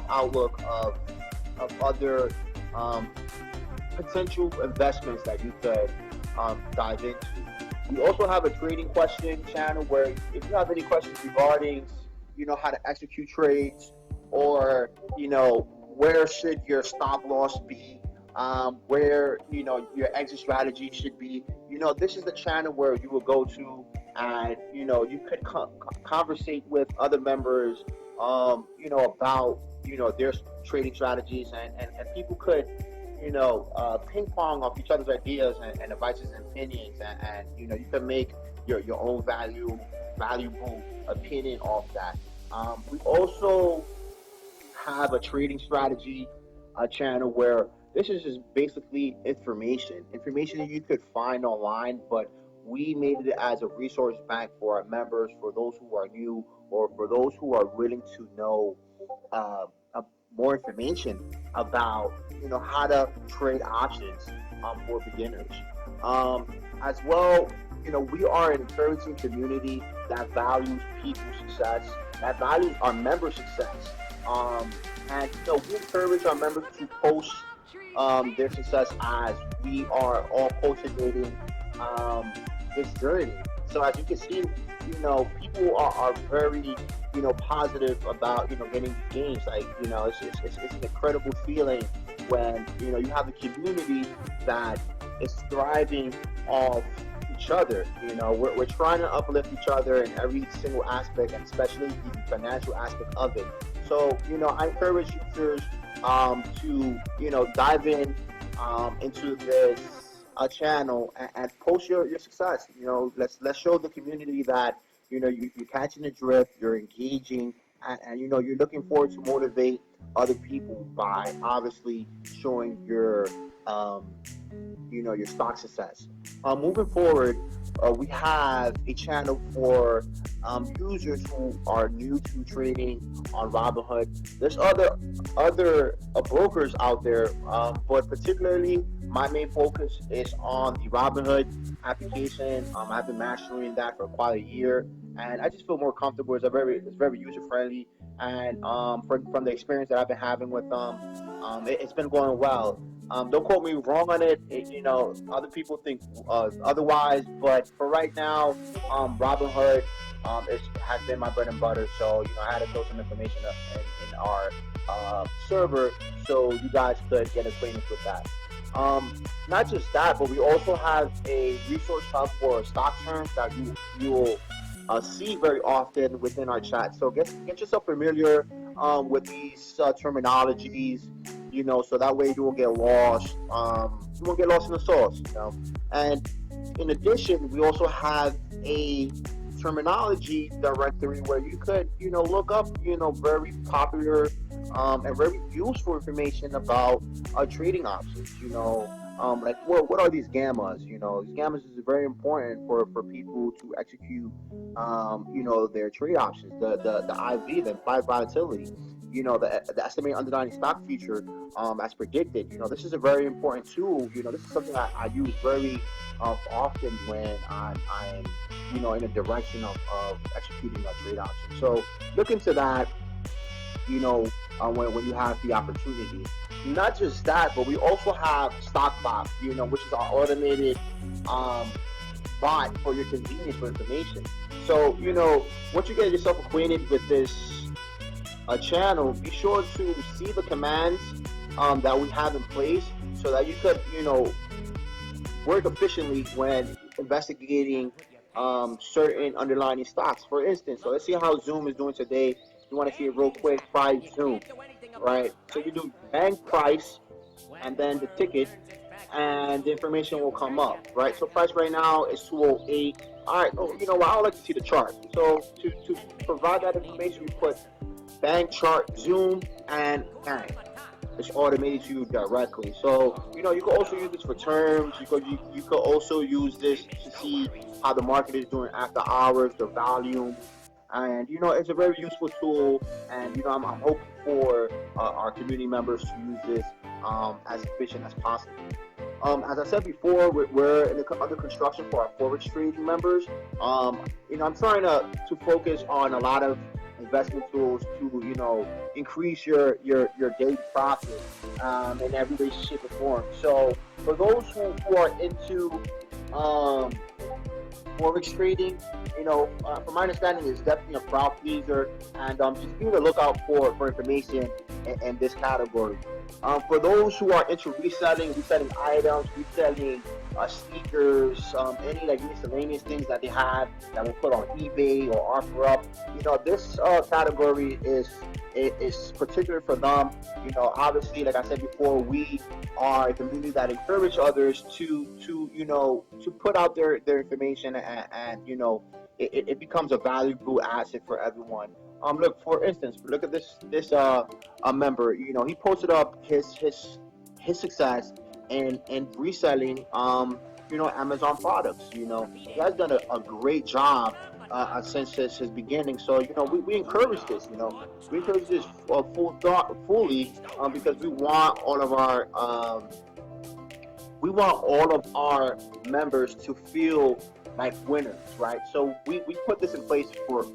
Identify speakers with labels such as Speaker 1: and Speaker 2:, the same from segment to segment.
Speaker 1: outlook of other um, potential investments that you could dive into. We also have a trading question channel where if you have any questions regarding, how to execute trades, or where should your stop loss be, where your exit strategy should be. This is the channel where you will go to, and you could conversate with other members, about their trading strategies, and people could ping pong off each other's ideas and advices and opinions, and you can make your own valuable opinion off that. We also have a trading strategy channel where this is just basically information that you could find online, but we made it as a resource bank for our members, for those who are new, or for those who are willing to know uh, uh, more information about how to trade options for beginners. Um, as well, we are an encouraging community that values people's success, that values our member success. Um, and we encourage our members to post their success as we are all cultivating um, this journey. So as you can see, people are very, positive about, getting games. Like, it's an incredible feeling when, you have a community that is thriving off each other. We're trying to uplift each other in every single aspect, and especially the financial aspect of it. So, I encourage users to, dive in into this channel, and post your success. Let's show the community that you're catching the drift, you're engaging, and you're looking forward to motivate other people by obviously showing um, your stock success. Moving forward, we have a channel for users who are new to trading on Robinhood. There's other brokers out there, but particularly my main focus is on the Robinhood application. I've been mastering that for quite a year, and I just feel more comfortable. It's very user friendly, and from the experience that I've been having with them, it's been going well. Don't quote me wrong on it. Other people think otherwise, but for right now, Robinhood has been my bread and butter. So I had to throw some information up in our server so you guys could get acquainted with that. Not just that, but we also have a resource hub for stock terms that you will see very often within our chat. So get yourself familiar with these terminologies, so that way you won't get lost. You won't get lost in the sauce. And in addition, we also have a terminology directory where you could, look up, very popular and very useful information about trading options. Like what are these gammas? These gammas is very important for people to execute, their trade options. The IV, the implied volatility. The estimated underlying stock future, as predicted. This is a very important tool. This is something I use very often when I'm in a direction of executing a trade option. So look into that, when you have the opportunity. Not just that, but we also have StockBot, which is our automated um, bot for your convenience for information. So, once you get yourself acquainted with this channel, be sure to see the commands that we have in place so that you could, work efficiently when investigating certain underlying stocks. For instance, so let's see how Zoom is doing today. You want to see it real quick, try Zoom, right? So you do bank price and then the ticket, and the information will come up, right? So price right now is 208. All right, oh, you know what? I would like to see the chart. So to provide that information, you put bank chart Zoom and bang. It's automated to you directly. So you can also use this for terms. You could also use this to see how the market is doing after hours, the volume, and it's a very useful tool. And I'm hoping for our community members to use this as efficient as possible. As I said before, we're under construction for our forex trading members. I'm trying to focus on a lot of investment tools to, increase your daily profit, in every way, shape, or form. So for those who are into um, forex trading, from my understanding, is definitely a crowd pleaser, and just be on the lookout for information in this category. For those who are into reselling items, reselling sneakers, any like miscellaneous things that they have that will put on eBay or OfferUp, this category is particular for them. Obviously, like I said before, we are a community that encourage others to put out their information, and it becomes a valuable asset for everyone. Look, for instance, look at this a member. He posted up his success in reselling Amazon products. He has done a great job since his beginning. So we encourage this. We encourage this fully, because we want all of our members to feel like winners, right? So we put this in place for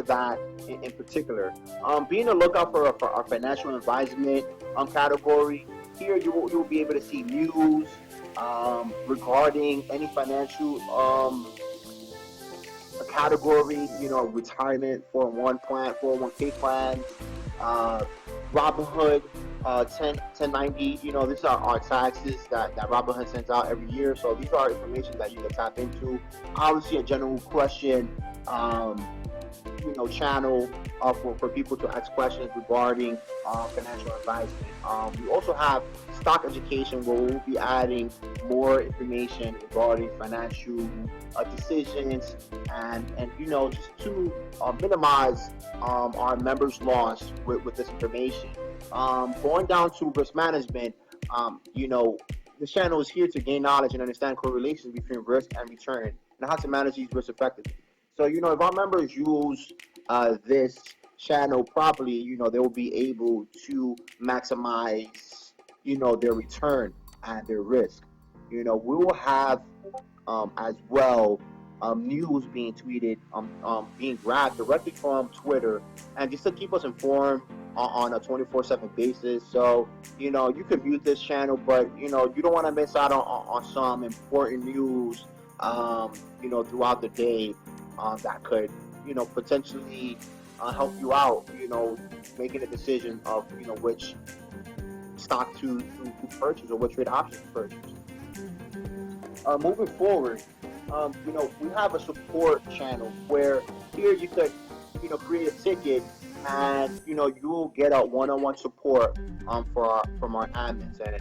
Speaker 1: that in particular. Being a lookout for our financial advisement category. Here you will be able to see news regarding any financial category, retirement, 401 plan, 401k plans, uh, Robinhood, 1090. These are our taxes that Robinhood sends out every year. So these are information that you can tap into. Obviously, a general question. Channel for people to ask questions regarding financial advisement. We also have stock education, where we'll be adding more information regarding financial decisions, and just to minimize our members' loss with this information. Going down to risk management, this channel is here to gain knowledge and understand correlations between risk and return, and how to manage these risks effectively. So, if our members use this channel properly, they will be able to maximize, their return and their risk. We will have as well news being tweeted, being grabbed directly from Twitter, and just to keep us informed on a 24/7 basis. So, you could view this channel, but, you don't want to miss out on some important news, throughout the day, that could, potentially help you out, making a decision of, which stock to purchase, or what trade options to purchase. Moving forward, we have a support channel where here you could, create a ticket, and you'll get a one-on-one support from our admins, and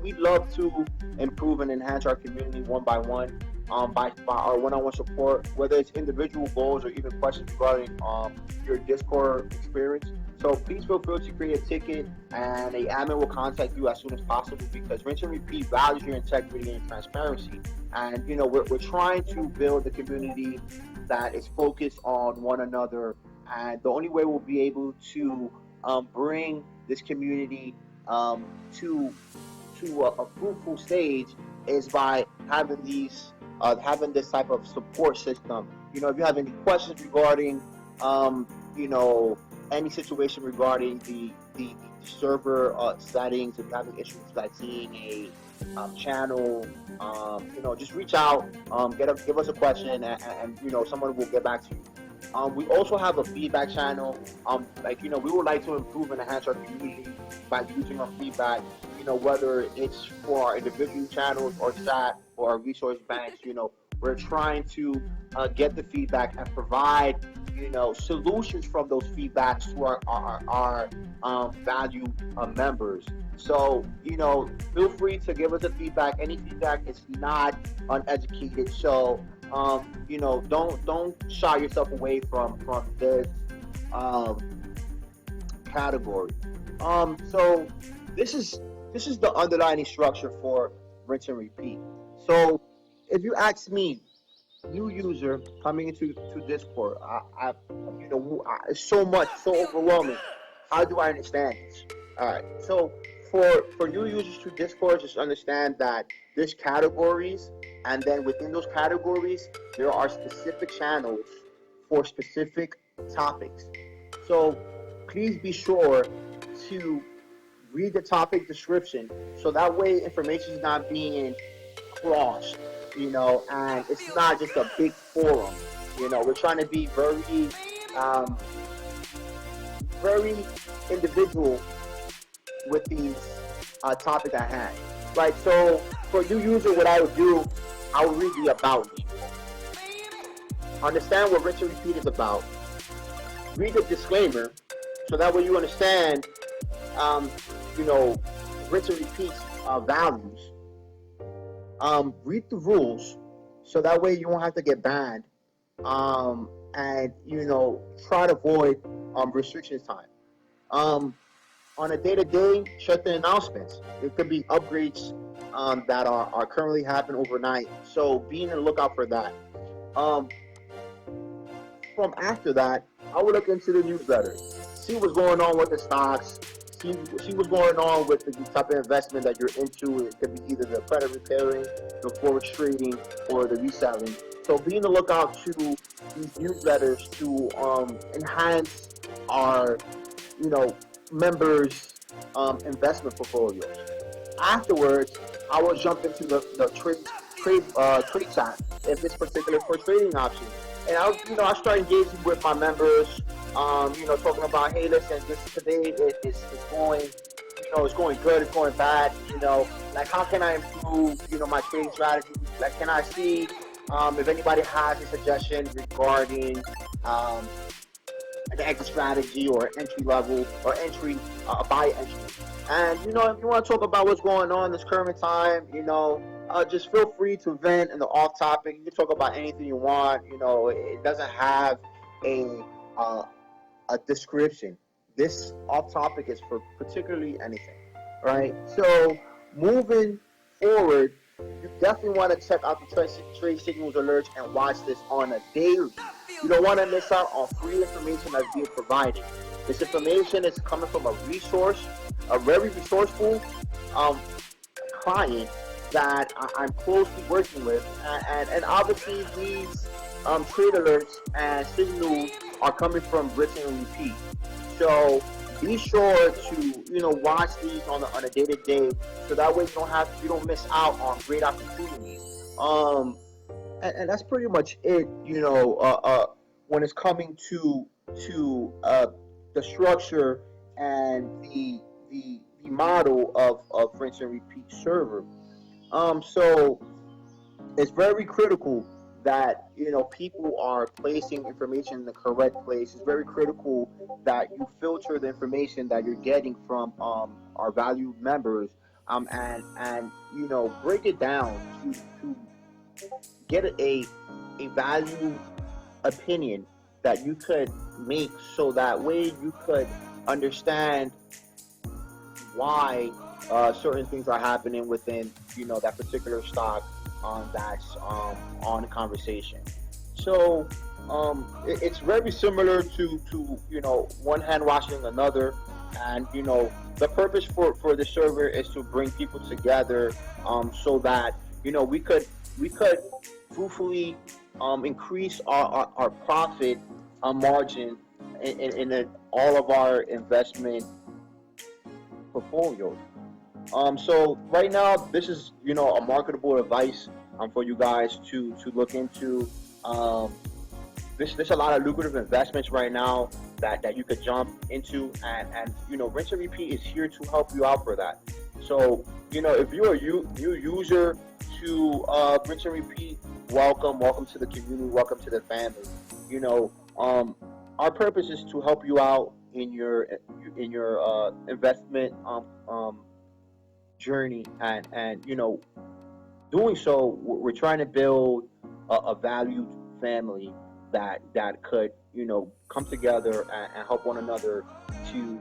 Speaker 1: we love to improve and enhance our community one by one, by our one-on-one support, whether it's individual goals or even questions regarding your Discord experience. So please feel free to create a ticket, and a admin will contact you as soon as possible, because Rinse and Repeat values your integrity and transparency. And we're trying to build a community that is focused on one another, and the only way we'll be able to bring this community to a fruitful stage is by having this type of support system. If you have any questions regarding um, you know any situation regarding the server settings, if you have any issues like seeing a channel, just reach out, give us a question, and someone will get back to you. We also have a feedback channel. We would like to improve and enhance our community by using our feedback. Whether it's for our individual channels or chat or our resource banks. We're trying to get the feedback and provide solutions from those feedbacks to our value members. So feel free to give us a feedback. Any feedback is not uneducated. So don't shy yourself away from this um, category. So this is the underlying structure for rinse and repeat. So if you ask me, new user coming into Discord, it's so much, so overwhelming. How do I understand this? All right. So for new users to Discord, just understand that there's categories, and then within those categories, there are specific channels for specific topics. So please be sure to read the topic description so that way information is not being crossed, and it's not just a big forum. We're trying to be um, very individual with these topic at hand. Right. So for new user, what I would do, I would read the about me. Understand what rinse and repeat is about. Read the disclaimer, so that way you understand, you know, rinse and repeat values. Read the rules, so that way you won't have to get banned. And try to avoid restrictions time. Um, on a day-to-day, check the announcements. It could be upgrades that are currently happening overnight. So be on the lookout for that. Um, from after that, I would look into the newsletter, see what's going on with the stocks, see what's going on with the type of investment that you're into. It could be either the credit repairing, the forex trading, or the reselling. So be on the lookout to these newsletters to enhance our, members' investment portfolios. Afterwards, I will jump into the trade chat if it's particular for trading options. And I start engaging with my members, talking about, hey, listen, this today is going, it's going good, it's going bad, like how can I improve, my trading strategy? Like, can I see if anybody has a suggestion regarding an exit strategy or entry level or entry, buy entry. And if you want to talk about what's going on this current time, just feel free to vent in the off topic. You can talk about anything you want. It doesn't have a uh, a description. This off topic is for particularly anything, right? So moving forward, you definitely want to check out the trade signals alerts and watch this on a daily. You don't want to miss out on free information that's being provided. This information is coming from a resource, a very resourceful client that I'm closely working with, and obviously these trade alerts and signals are coming from Rinse and Repeat. So be sure to watch these on a day to day, so that way you don't miss out on great opportunities. And that's pretty much it. When it's coming to the structure and the model of Rinse and Repeat server. So it's very critical that people are placing information in the correct place. It's very critical that you filter the information that you're getting from our valued members, and break it down to get a value opinion that you could make, so that way you could understand why certain things are happening within that particular stock that's on the conversation. So it's very similar to one hand washing another, and the purpose for the server is to bring people together, so that we could fruitfully increase our profit margin in all of our investment portfolios. So right now, this is a marketable advice for you guys to look into. There's a lot of lucrative investments right now that you could jump into, and Rinse and Repeat is here to help you out for that. So if you're a new user to Rinse and Repeat, welcome to the community, welcome to the family. Our purpose is to help you out in your investment journey, and doing so, we're trying to build a valued family that could come together and help one another to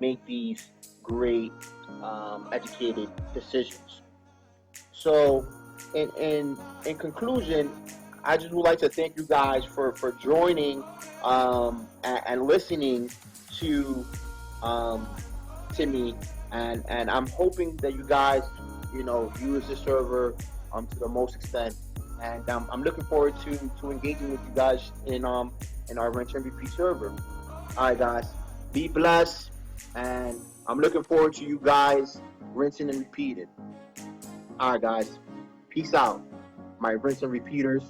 Speaker 1: make these great educated decisions. So in conclusion, I just would like to thank you guys for joining and listening to me, and I'm hoping that you guys use the server to the most extent, and I'm looking forward to engaging with you guys in our rinse and repeat server. All right, guys, be blessed, and I'm looking forward to you guys rinsing and repeating. All right, guys, peace out, my rinse and repeaters.